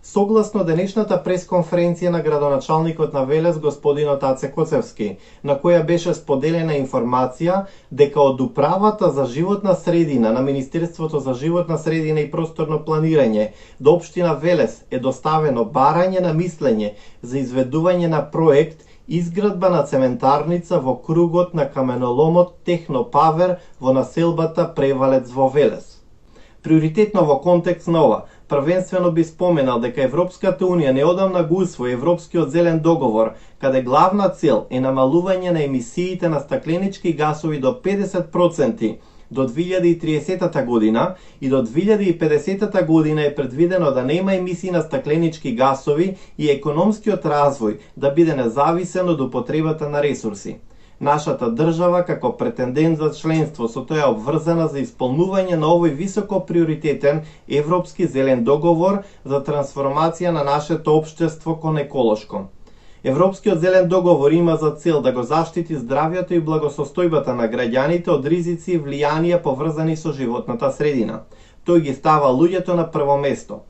Согласно денешната пресконференција на градоначалникот на Велес господин Аце Коцевски, на која беше споделена информација дека од Управата за животна средина на Министерството за животна средина и просторно планирање до општина Велес е доставено барање на мислење за изведување на проект изградба на цементарница во кругот на каменоломот Технопавер во населбата Превалец во Велес. Приоритетно во контекст на ова, првенствено би споменал дека Европската Унија неодамна го усвои Европскиот зелен договор, каде главна цел е намалување на емисиите на стакленички гасови до 50% до 2030 година и до 2050 година е предвидено да нема емисии на стакленички гасови и економскиот развој да биде независен од употребата на ресурси. Нашата држава, како претендент за членство, со тоа е обврзана за исполнување на овој високо приоритетен Европски зелен договор за трансформација на нашето општество кон еколошко. Европскиот зелен договор има за цел да го заштити здравјето и благосостојбата на граѓаните од ризици и влијанија поврзани со животната средина. Тој ги става луѓето на прво место.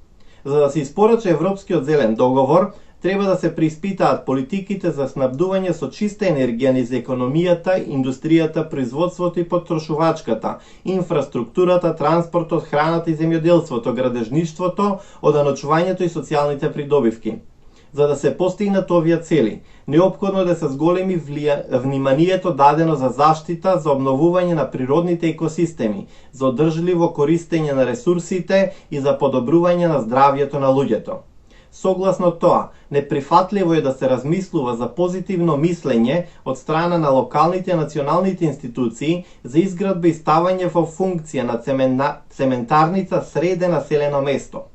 За да се испорача Европскиот зелен договор, треба да се преиспитаат политиките за снабдување со чиста енергија низ економијата, индустријата, производството и потрошувачката, инфраструктурата, транспортот, храната и земјоделството, градежништвото, оданочувањето и социјалните придобивки. За да се постигнат овие цели, неопходно да се зголеми вниманието дадено за заштита, за обновување на природните екосистеми, за одржливо користење на ресурсите и за подобрување на здравјето на луѓето. Согласно тоа, неприфатливо е да се размислува за позитивно мислење од страна на локалните и националните институции за изградба и ставање во функција на цементарница среде населено место.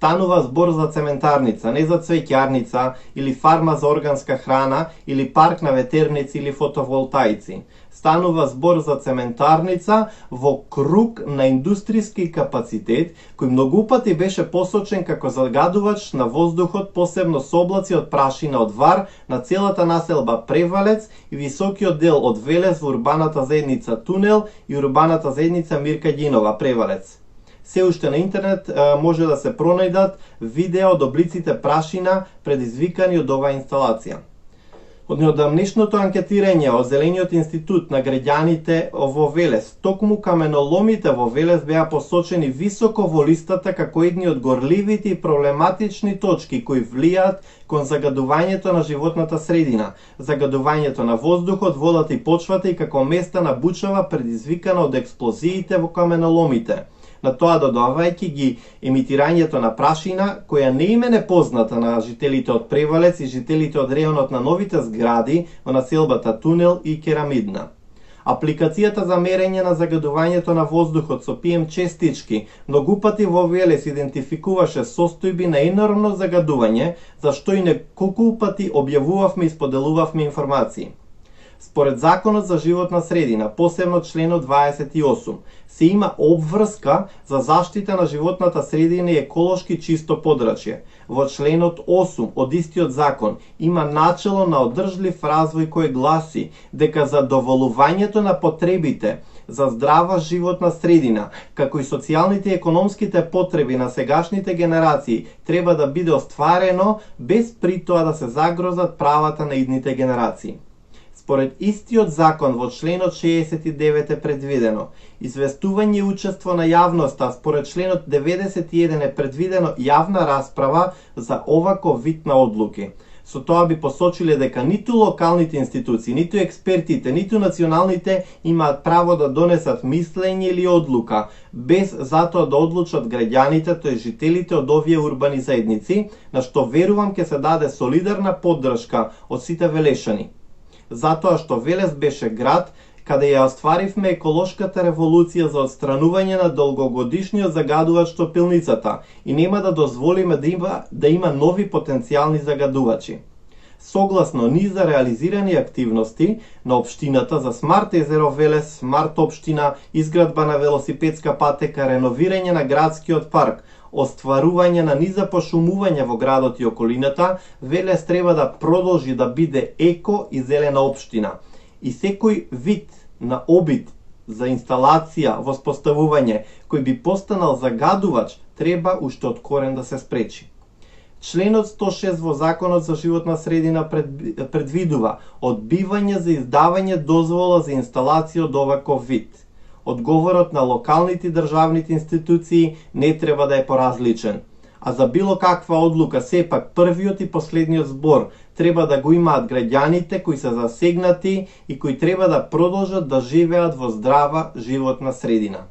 Станува збор за цементарница, не за цвеќарница или фарма за органска храна или парк на ветерници или фотоволтаици. Станува збор за цементарница во круг на индустријски капацитет, кој многу пати беше посочен како загадувач на воздухот, посебно со облаци од прашина од вар на целата населба Превалец и високиот дел од Велес во урбаната заедница Тунел и урбаната заедница Мирка Ѓинова Превалец. Се уште на интернет може да се пронајдат видео од облиците прашина предизвикани од оваа инсталација. Од неодамнешното анкетирање од Зелениот институт на граѓаните во Велес, токму каменоломите во Велес беа посочени високо во листата како едни од горливите и проблематични точки кои влијаат кон загадувањето на животната средина, загадувањето на воздухот, водата и почвата и како места на бучава предизвикана од експлозиите во каменоломите. На тоа додавајќи ги емитирањето на прашина, која не им е непозната на жителите од Превалец и жителите од реонот на новите згради во населбата Тунел и Керамидна. Апликацијата за мерење на загадувањето на воздухот со PM честички многу пати во Велес идентификуваше состојби на енормно загадување, за што и неколку пати објавувавме и споделувавме информации. Според Законот за животна средина, посебно членот 28, се има обврска за заштита на животната средина и еколошки чисто подрачје. Во членот 8 од истиот закон има начело на одржлив развој кој гласи дека задоволувањето на потребите за здрава животна средина, како и социјалните и економските потреби на сегашните генерации треба да биде остварено без при тоа да се загрозат правата на идните генерации. Според истиот закон во членот 69 е предвидено известување и учество на јавноста, а според членот 91 е предвидено јавна расправа за оваков вид на одлуки. Со тоа би посочиле дека ниту локалните институции, ниту експертите, ниту националните имаат право да донесат мислење или одлука, без затоа да одлучат граѓаните, тој жителите од овие урбани заедници, на што верувам ќе се даде солидарна поддршка од сите велешани. Затоа што Велес беше град каде ја остваривме еколошката револуција за отстранување на долгогодишниот загадувач топилницата и нема да дозволиме да има нови потенцијални загадувачи. Согласно низ за реализирани активности на општината за Смарт езеро Велес, Смарт општина, изградба на велосипедска патека, реновирање на градскиот парк, остварување на низа пошумување во градот и околината, Велес треба да продолжи да биде еко и зелена општина. И секој вид на обид за инсталација, воспоставување, кој би постанал загадувач, треба уште од корен да се спречи. Членот 106 во Законот за животна средина предвидува одбивање за издавање дозвола за инсталација од оваков вид. Одговорот на локалните и државните институции не треба да е поразличен. А за било каква одлука, сепак првиот и последниот збор треба да го имаат граѓаните кои се засегнати и кои треба да продолжат да живеат во здрава животна средина.